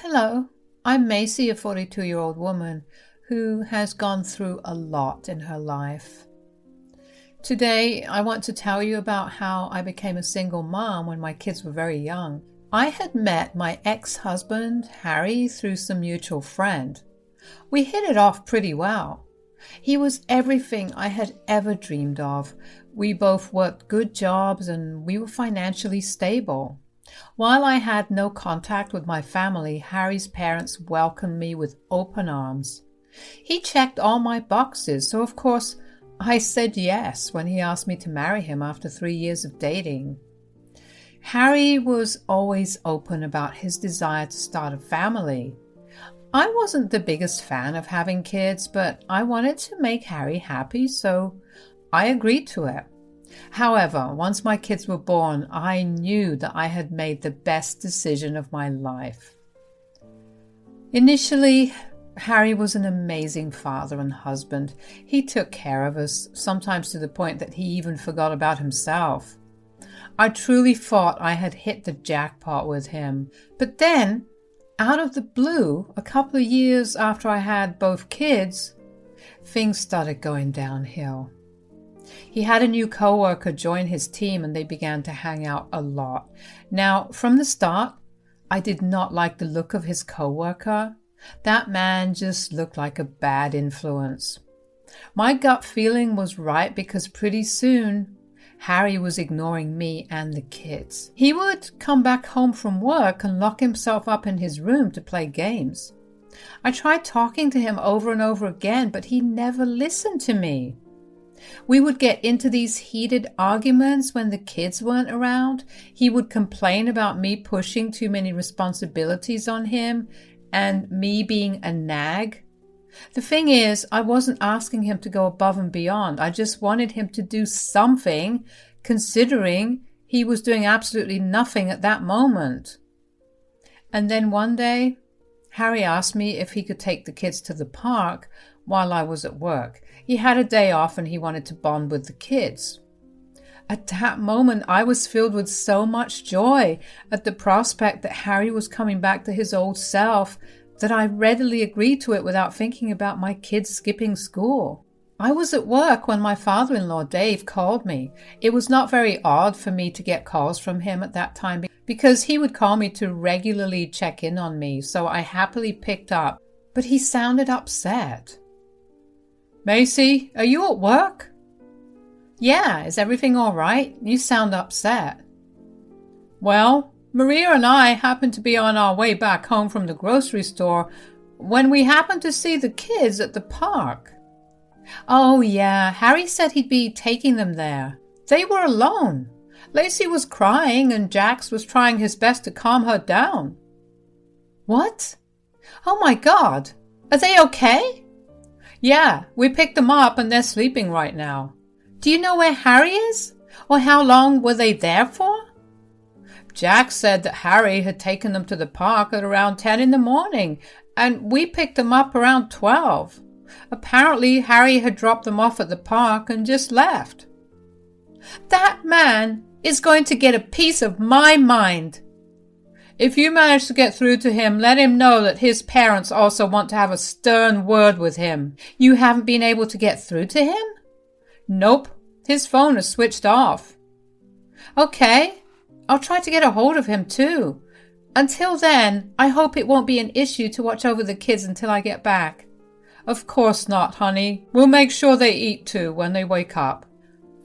Hello, I'm Macy, a 42-year-old woman who has gone through a lot in her life. Today, I want to tell you about how I became a single mom when my kids were very young. I had met my ex-husband, Harry, through some mutual friend. We hit it off pretty well. He was everything I had ever dreamed of. We both worked good jobs and we were financially stable. While I had no contact with my family, Harry's parents welcomed me with open arms. He checked all my boxes, so of course I said yes when he asked me to marry him after 3 years of dating. Harry was always open about his desire to start a family. I wasn't the biggest fan of having kids, but I wanted to make Harry happy, so I agreed to it. However, once my kids were born, I knew that I had made the best decision of my life. Initially, Harry was an amazing father and husband. He took care of us, sometimes to the point that he even forgot about himself. I truly thought I had hit the jackpot with him. But then, out of the blue, a couple of years after I had both kids, things started going downhill. He had a new coworker join his team and they began to hang out a lot. Now, from the start, I did not like the look of his coworker. That man just looked like a bad influence. My gut feeling was right because pretty soon, Harry was ignoring me and the kids. He would come back home from work and lock himself up in his room to play games. I tried talking to him over and over again, but he never listened to me. We would get into these heated arguments when the kids weren't around. He would complain about me pushing too many responsibilities on him and me being a nag. The thing is, I wasn't asking him to go above and beyond. I just wanted him to do something, considering he was doing absolutely nothing at that moment. And then one day, Harry asked me if he could take the kids to the park while I was at work. He had a day off and he wanted to bond with the kids. At that moment, I was filled with so much joy at the prospect that Harry was coming back to his old self that I readily agreed to it without thinking about my kids skipping school. I was at work when my father-in-law, Dave, called me. It was not very odd for me to get calls from him at that time because he would call me to regularly check in on me, so I happily picked up. But he sounded upset. "Macy, are you at work?" "Yeah, is everything all right? You sound upset." "Well, Maria and I happened to be on our way back home from the grocery store when we happened to see the kids at the park." "Oh yeah, Harry said he'd be taking them there. They were alone. Lacey was crying and Jax was trying his best to calm her down." "What? Oh my God, are they okay?" "Yeah, we picked them up and they're sleeping right now." "Do you know where Harry is? Or how long were they there for?" "Jack said that Harry had taken them to the park at around 10 in the morning, and we picked them up around 12. Apparently, Harry had dropped them off at the park and just left." "That man is going to get a piece of my mind." "If you manage to get through to him, let him know that his parents also want to have a stern word with him." "You haven't been able to get through to him?" "Nope, his phone is switched off." "Okay, I'll try to get a hold of him too. Until then, I hope it won't be an issue to watch over the kids until I get back." "Of course not, honey. We'll make sure they eat too when they wake up."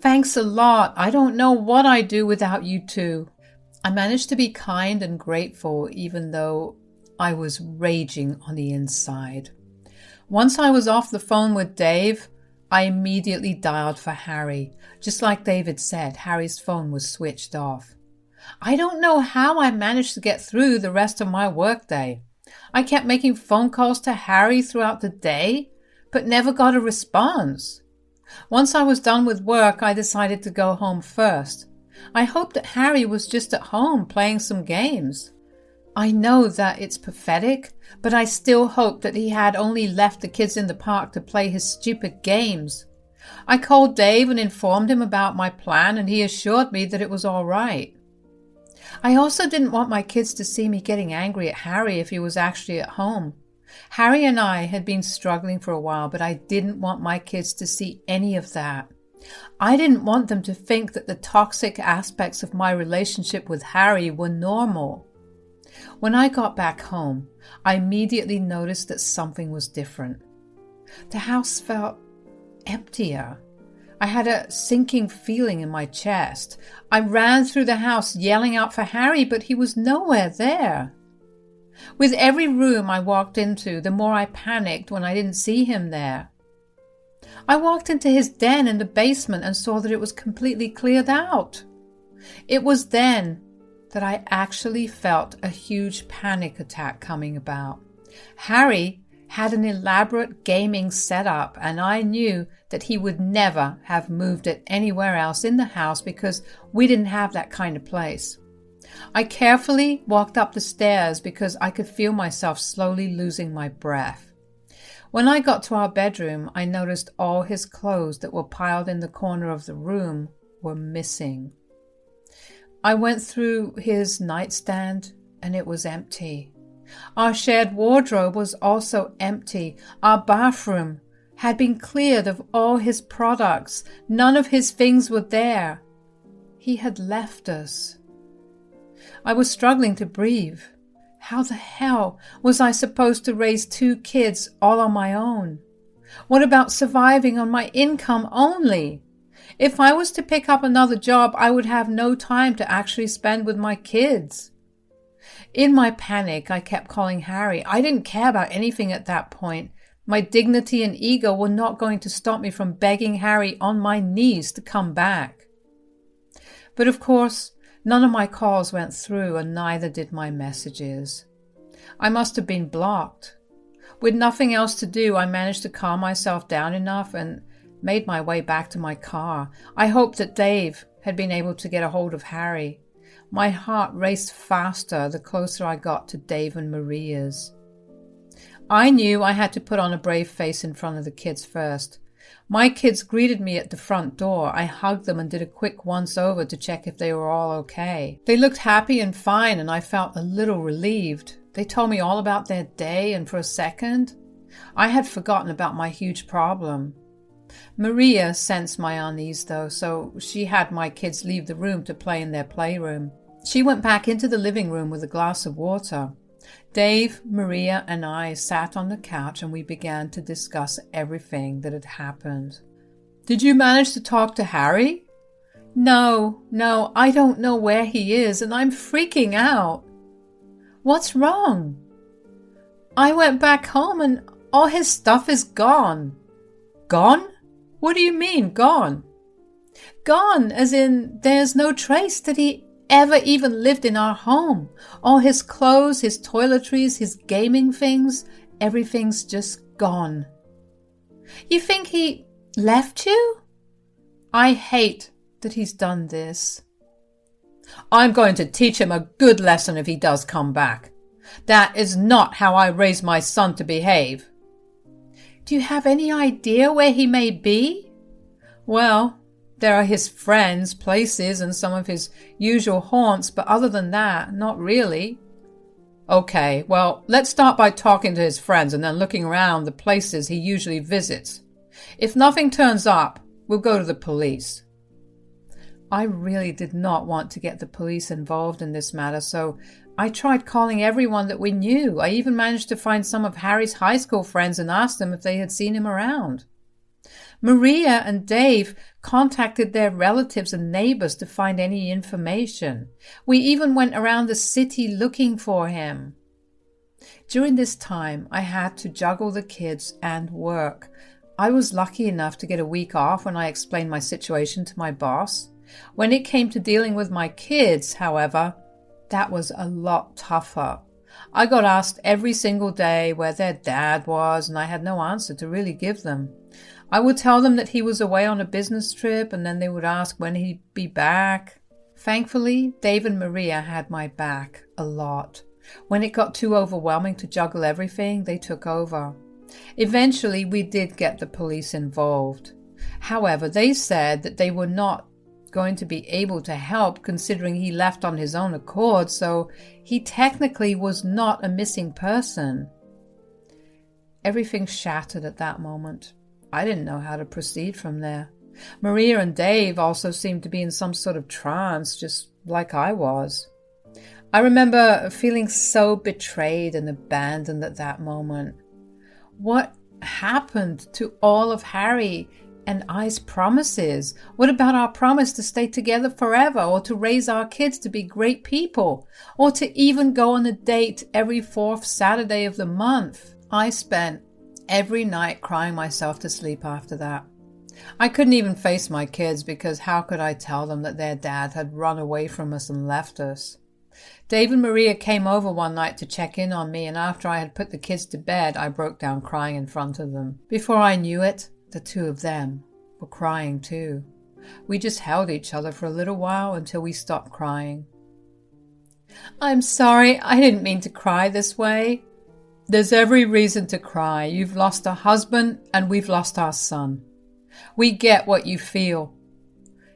"Thanks a lot. I don't know what I'd do without you two." I managed to be kind and grateful even though I was raging on the inside. Once I was off the phone with Dave, I immediately dialed for Harry. Just like David said, Harry's phone was switched off. I don't know how I managed to get through the rest of my workday. I kept making phone calls to Harry throughout the day, but never got a response. Once I was done with work, I decided to go home first. I hoped that Harry was just at home playing some games. I know that it's pathetic, but I still hoped that he had only left the kids in the park to play his stupid games. I called Dave and informed him about my plan, and he assured me that it was all right. I also didn't want my kids to see me getting angry at Harry if he was actually at home. Harry and I had been struggling for a while, but I didn't want my kids to see any of that. I didn't want them to think that the toxic aspects of my relationship with Harry were normal. When I got back home, I immediately noticed that something was different. The house felt emptier. I had a sinking feeling in my chest. I ran through the house yelling out for Harry, but he was nowhere there. With every room I walked into, the more I panicked when I didn't see him there. I walked into his den in the basement and saw that it was completely cleared out. It was then that I actually felt a huge panic attack coming about. Harry had an elaborate gaming setup, and I knew that he would never have moved it anywhere else in the house because we didn't have that kind of place. I carefully walked up the stairs because I could feel myself slowly losing my breath. When I got to our bedroom, I noticed all his clothes that were piled in the corner of the room were missing. I went through his nightstand and it was empty. Our shared wardrobe was also empty. Our bathroom had been cleared of all his products. None of his things were there. He had left us. I was struggling to breathe. How the hell was I supposed to raise 2 kids all on my own? What about surviving on my income only? If I was to pick up another job, I would have no time to actually spend with my kids. In my panic, I kept calling Harry. I didn't care about anything at that point. My dignity and ego were not going to stop me from begging Harry on my knees to come back. But of course, none of my calls went through, and neither did my messages. I must have been blocked. With nothing else to do, I managed to calm myself down enough and made my way back to my car. I hoped that Dave had been able to get a hold of Harry. My heart raced faster the closer I got to Dave and Maria's. I knew I had to put on a brave face in front of the kids first. My kids greeted me at the front door. I hugged them and did a quick once-over to check if they were all okay. They looked happy and fine, and I felt a little relieved. They told me all about their day, and for a second, I had forgotten about my huge problem. Maria sensed my unease, though, so she had my kids leave the room to play in their playroom. She went back into the living room with a glass of water. Dave, Maria, and I sat on the couch and we began to discuss everything that had happened. "Did you manage to talk to Harry?" No, I don't know where he is and I'm freaking out." "What's wrong?" "I went back home and all his stuff is gone." "Gone? What do you mean, gone?" "Gone, as in there's no trace that he ever even lived in our home. All his clothes, his toiletries, his gaming things, everything's just gone." "You think he left you?" "I hate that he's done this." "I'm going to teach him a good lesson if he does come back. That is not how I raise my son to behave." "Do you have any idea where he may be?" "Well, there are his friends, places, and some of his usual haunts, but other than that, not really." "Okay, well, let's start by talking to his friends and then looking around the places he usually visits. If nothing turns up, we'll go to the police." I really did not want to get the police involved in this matter, so I tried calling everyone that we knew. I even managed to find some of Harry's high school friends and asked them if they had seen him around. Maria and Dave contacted their relatives and neighbors to find any information. We even went around the city looking for him. During this time, I had to juggle the kids and work. I was lucky enough to get a week off when I explained my situation to my boss. When it came to dealing with my kids, however, that was a lot tougher. I got asked every single day where their dad was, and I had no answer to really give them. I would tell them that he was away on a business trip, and then they would ask when he'd be back. Thankfully, Dave and Maria had my back a lot. When it got too overwhelming to juggle everything, they took over. Eventually, we did get the police involved. However, they said that they were not going to be able to help, considering he left on his own accord, so he technically was not a missing person. Everything shattered at that moment. I didn't know how to proceed from there. Maria and Dave also seemed to be in some sort of trance, just like I was. I remember feeling so betrayed and abandoned at that moment. What happened to all of Harry and I's promises? What about our promise to stay together forever, or to raise our kids to be great people, or to even go on a date every fourth Saturday of the month? I spent every night crying myself to sleep after that. I couldn't even face my kids, because how could I tell them that their dad had run away from us and left us? Dave and Maria came over one night to check in on me, and after I had put the kids to bed, I broke down crying in front of them. Before I knew it, the two of them were crying too. We just held each other for a little while until we stopped crying. "I'm sorry, I didn't mean to cry this way." "There's every reason to cry. You've lost a husband and we've lost our son. We get what you feel."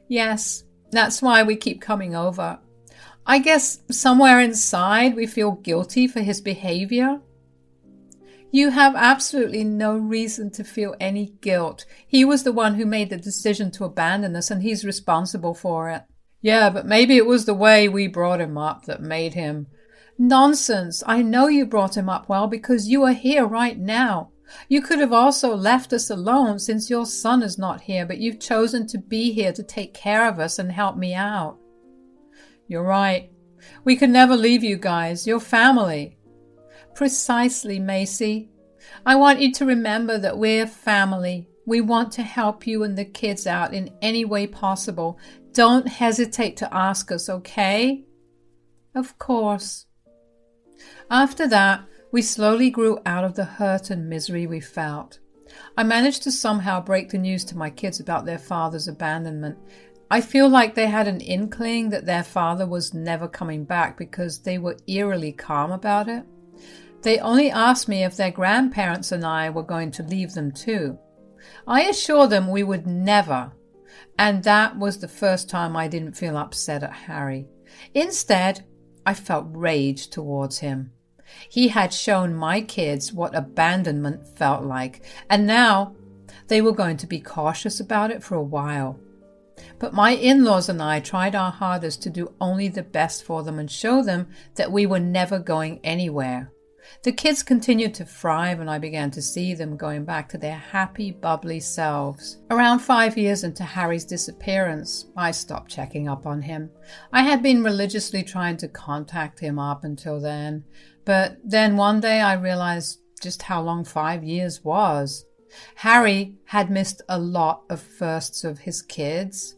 "Yes, that's why we keep coming over. I guess somewhere inside we feel guilty for his behavior." "You have absolutely no reason to feel any guilt. He was the one who made the decision to abandon us, and he's responsible for it." "Yeah, but maybe it was the way we brought him up that made him—" "Nonsense. I know you brought him up well because you are here right now. You could have also left us alone since your son is not here, but you've chosen to be here to take care of us and help me out." "You're right. We could never leave you guys. You're family." "Precisely, Macy. I want you to remember that we're family. We want to help you and the kids out in any way possible. Don't hesitate to ask us, okay?" "Of course." After that, we slowly grew out of the hurt and misery we felt. I managed to somehow break the news to my kids about their father's abandonment. I feel like they had an inkling that their father was never coming back, because they were eerily calm about it. They only asked me if their grandparents and I were going to leave them too. I assured them we would never, and that was the first time I didn't feel upset at Harry. Instead, I felt rage towards him. He had shown my kids what abandonment felt like, and now they were going to be cautious about it for a while. But my in-laws and I tried our hardest to do only the best for them and show them that we were never going anywhere. The kids continued to thrive, and I began to see them going back to their happy, bubbly selves. Around 5 years into Harry's disappearance, I stopped checking up on him. I had been religiously trying to contact him up until then, but then one day I realized just how long 5 years was. Harry had missed a lot of firsts of his kids,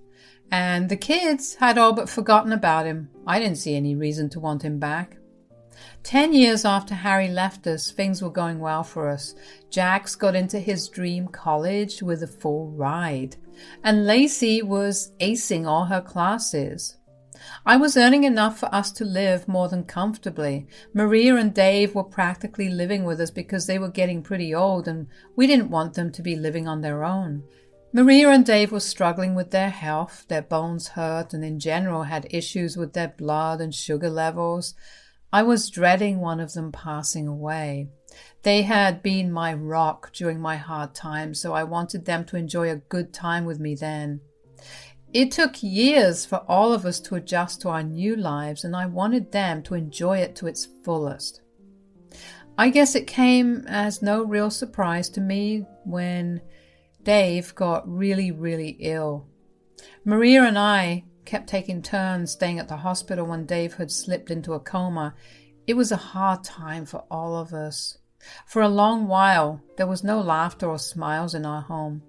and the kids had all but forgotten about him. I didn't see any reason to want him back. 10 years after Harry left us, things were going well for us. Jax got into his dream college with a full ride, and Lacey was acing all her classes. I was earning enough for us to live more than comfortably. Maria and Dave were practically living with us because they were getting pretty old, and we didn't want them to be living on their own. Maria and Dave were struggling with their health. Their bones hurt, and in general had issues with their blood and sugar levels. I was dreading one of them passing away. They had been my rock during my hard times, so I wanted them to enjoy a good time with me then. It took years for all of us to adjust to our new lives, and I wanted them to enjoy it to its fullest. I guess it came as no real surprise to me when Dave got really ill. Maria and I kept taking turns staying at the hospital when Dave had slipped into a coma. It was a hard time for all of us. For a long while, there was no laughter or smiles in our home.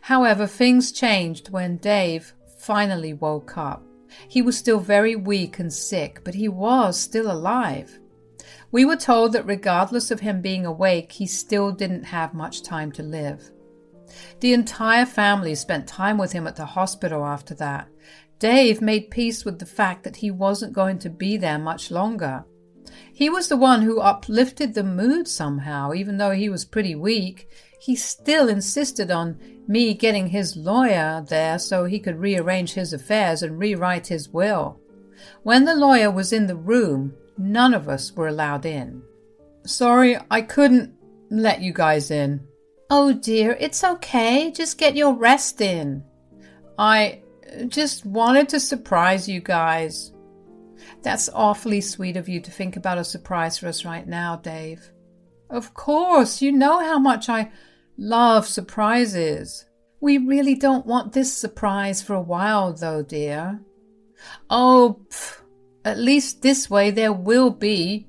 However, things changed when Dave finally woke up. He was still very weak and sick, but he was still alive. We were told that regardless of him being awake, he still didn't have much time to live. The entire family spent time with him at the hospital after that. Dave made peace with the fact that he wasn't going to be there much longer. He was the one who uplifted the mood somehow, even though he was pretty weak. He still insisted on me getting his lawyer there so he could rearrange his affairs and rewrite his will. When the lawyer was in the room, none of us were allowed in. Sorry, I couldn't let you guys in. Oh dear, it's okay. Just get your rest in. I just wanted to surprise you guys. That's awfully sweet of you to think about a surprise for us right now, Dave. Of course, you know how much I love surprises. We really don't want this surprise for a while, though, dear. Oh, at least this way there will be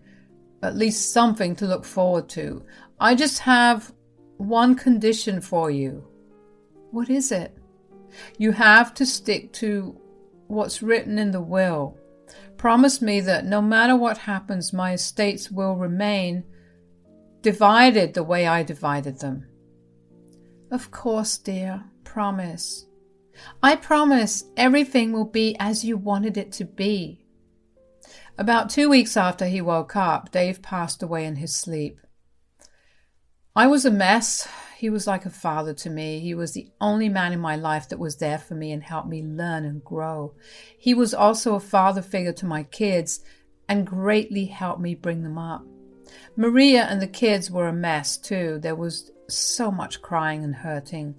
at least something to look forward to. I just have one condition for you. What is it? You have to stick to what's written in the will. Promise me that no matter what happens, my estates will remain divided the way I divided them. Of course, dear. Promise. I promise everything will be as you wanted it to be. About 2 weeks after he woke up, Dave passed away in his sleep. I was a mess. He was like a father to me. He was the only man in my life that was there for me and helped me learn and grow. He was also a father figure to my kids and greatly helped me bring them up. Maria and the kids were a mess too. There was so much crying and hurting.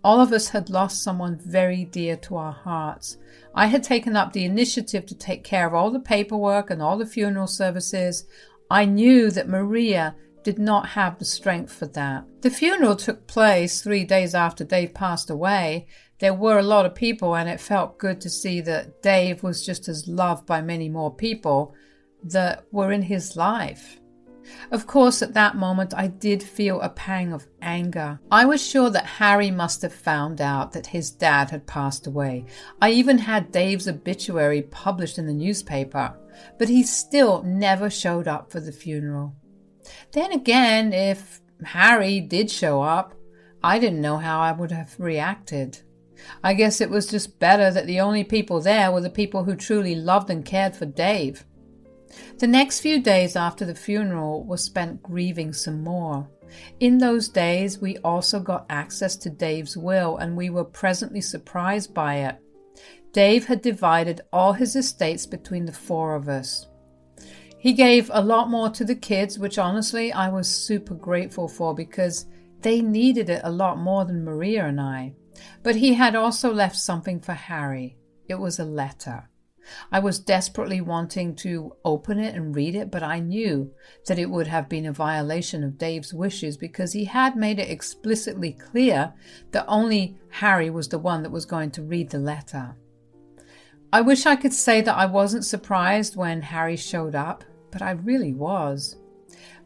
All of us had lost someone very dear to our hearts. I had taken up the initiative to take care of all the paperwork and all the funeral services. I knew that Maria did not have the strength for that. The funeral took place 3 days after Dave passed away. There were a lot of people, and it felt good to see that Dave was just as loved by many more people that were in his life. Of course, at that moment, I did feel a pang of anger. I was sure that Harry must have found out that his dad had passed away. I even had Dave's obituary published in the newspaper, but he still never showed up for the funeral. Then again, if Harry did show up, I didn't know how I would have reacted. I guess it was just better that the only people there were the people who truly loved and cared for Dave. The next few days after the funeral were spent grieving some more. In those days, we also got access to Dave's will, and we were pleasantly surprised by it. Dave had divided all his estates between the 4 of us. He gave a lot more to the kids, which honestly I was super grateful for because they needed it a lot more than Maria and I. But he had also left something for Harry. It was a letter. I was desperately wanting to open it and read it, but I knew that it would have been a violation of Dave's wishes because he had made it explicitly clear that only Harry was the one that was going to read the letter. I wish I could say that I wasn't surprised when Harry showed up, but I really was.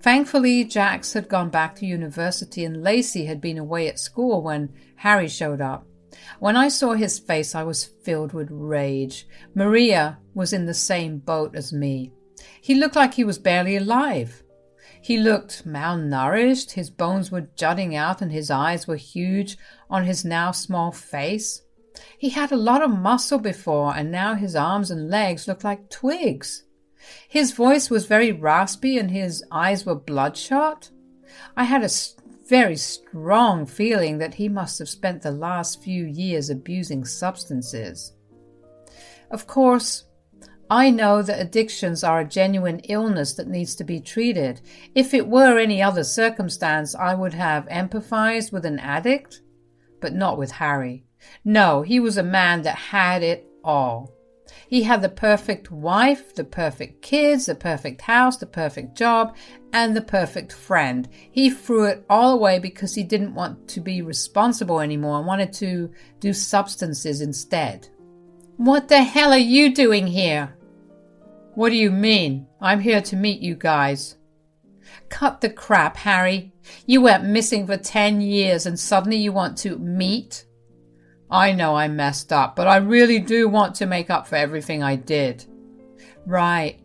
Thankfully, Jax had gone back to university and Lacey had been away at school when Harry showed up. When I saw his face, I was filled with rage. Maria was in the same boat as me. He looked like he was barely alive. He looked malnourished, his bones were jutting out and his eyes were huge on his now small face. He had a lot of muscle before, and now his arms and legs looked like twigs. His voice was very raspy and his eyes were bloodshot. I had a very strong feeling that he must have spent the last few years abusing substances. Of course, I know that addictions are a genuine illness that needs to be treated. If it were any other circumstance, I would have empathized with an addict, but not with Harry. No, he was a man that had it all. He had the perfect wife, the perfect kids, the perfect house, the perfect job, and the perfect friend. He threw it all away because he didn't want to be responsible anymore and wanted to do substances instead. What the hell are you doing here? What do you mean? I'm here to meet you guys. Cut the crap, Harry. You went missing for 10 years and suddenly you want to meet? I know I messed up, but I really do want to make up for everything I did. Right.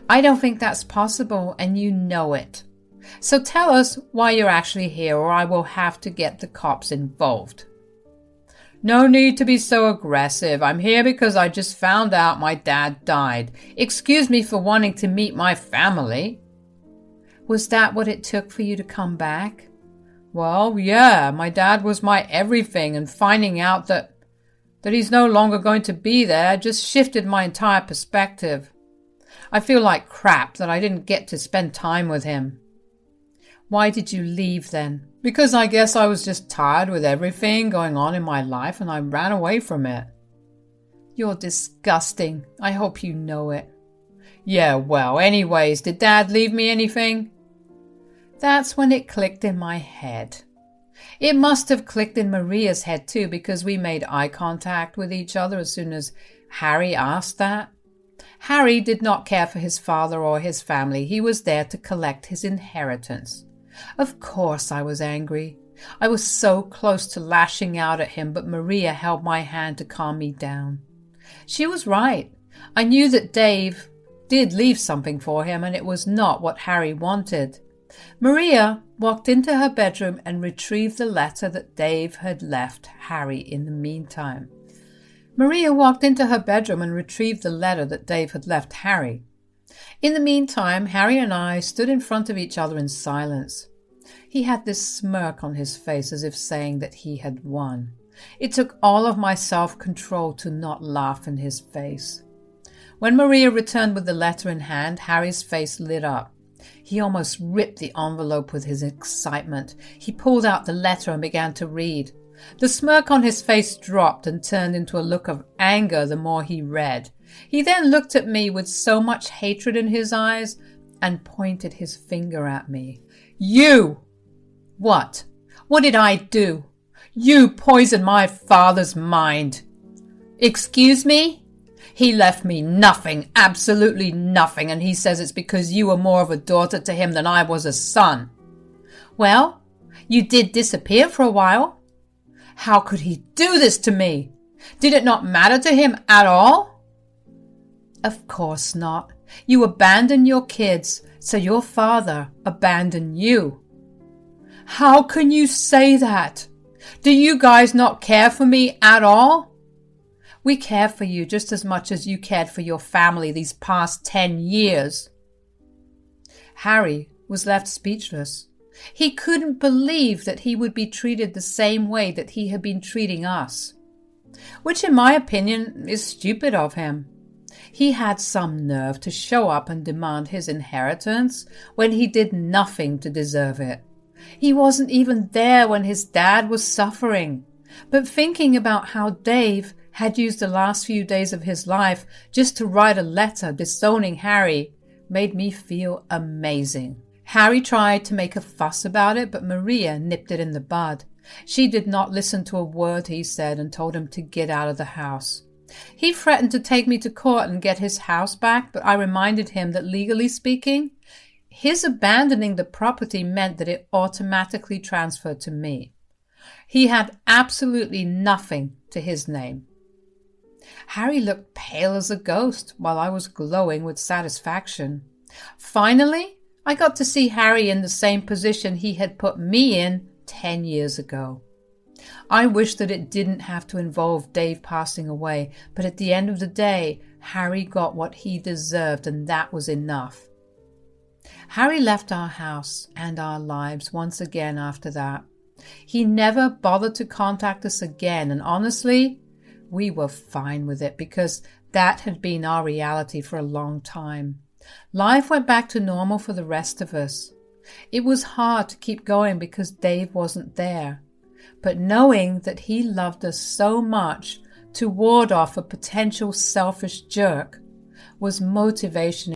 I don't think that's possible, and you know it. So tell us why you're actually here, or I will have to get the cops involved. No need to be so aggressive. I'm here because I just found out my dad died. Excuse me for wanting to meet my family. Was that what it took for you to come back? Well, yeah, my dad was my everything, and finding out that he's no longer going to be there just shifted my entire perspective. I feel like crap that I didn't get to spend time with him. Why did you leave then? Because I guess I was just tired with everything going on in my life and I ran away from it. You're disgusting. I hope you know it. Yeah, well, anyways, did Dad leave me anything? That's when it clicked in my head. It must have clicked in Maria's head too, because we made eye contact with each other as soon as Harry asked that. Harry did not care for his father or his family. He was there to collect his inheritance. Of course I was angry. I was so close to lashing out at him, but Maria held my hand to calm me down. She was right. I knew that Dave did leave something for him, and it was not what Harry wanted. Maria walked into her bedroom and retrieved the letter that Dave had left Harry in the meantime. Maria walked into her bedroom and retrieved the letter that Dave had left Harry. In the meantime, Harry and I stood in front of each other in silence. He had this smirk on his face as if saying that he had won. It took all of my self-control to not laugh in his face. When Maria returned with the letter in hand, Harry's face lit up. He almost ripped the envelope with his excitement. He pulled out the letter and began to read. The smirk on his face dropped and turned into a look of anger the more he read. He then looked at me with so much hatred in his eyes and pointed his finger at me. You! What? What did I do? You poisoned my father's mind. Excuse me? He left me nothing, absolutely nothing, and he says it's because you were more of a daughter to him than I was a son. Well, you did disappear for a while. How could he do this to me? Did it not matter to him at all? Of course not. You abandoned your kids, so your father abandoned you. How can you say that? Do you guys not care for me at all? We care for you just as much as you cared for your family these past 10 years. Harry was left speechless. He couldn't believe that he would be treated the same way that he had been treating us, which in my opinion is stupid of him. He had some nerve to show up and demand his inheritance when he did nothing to deserve it. He wasn't even there when his dad was suffering. But thinking about how Dave had used the last few days of his life just to write a letter disowning Harry made me feel amazing. Harry tried to make a fuss about it, but Maria nipped it in the bud. She did not listen to a word he said and told him to get out of the house. He threatened to take me to court and get his house back, but I reminded him that legally speaking, his abandoning the property meant that it automatically transferred to me. He had absolutely nothing to his name. Harry looked pale as a ghost while I was glowing with satisfaction. Finally, I got to see Harry in the same position he had put me in 10 years ago. I wish that it didn't have to involve Dave passing away, but at the end of the day, Harry got what he deserved, and that was enough. Harry left our house and our lives once again after that. He never bothered to contact us again, and honestly, we were fine with it because that had been our reality for a long time. Life went back to normal for the rest of us. It was hard to keep going because Dave wasn't there, but knowing that he loved us so much to ward off a potential selfish jerk was motivation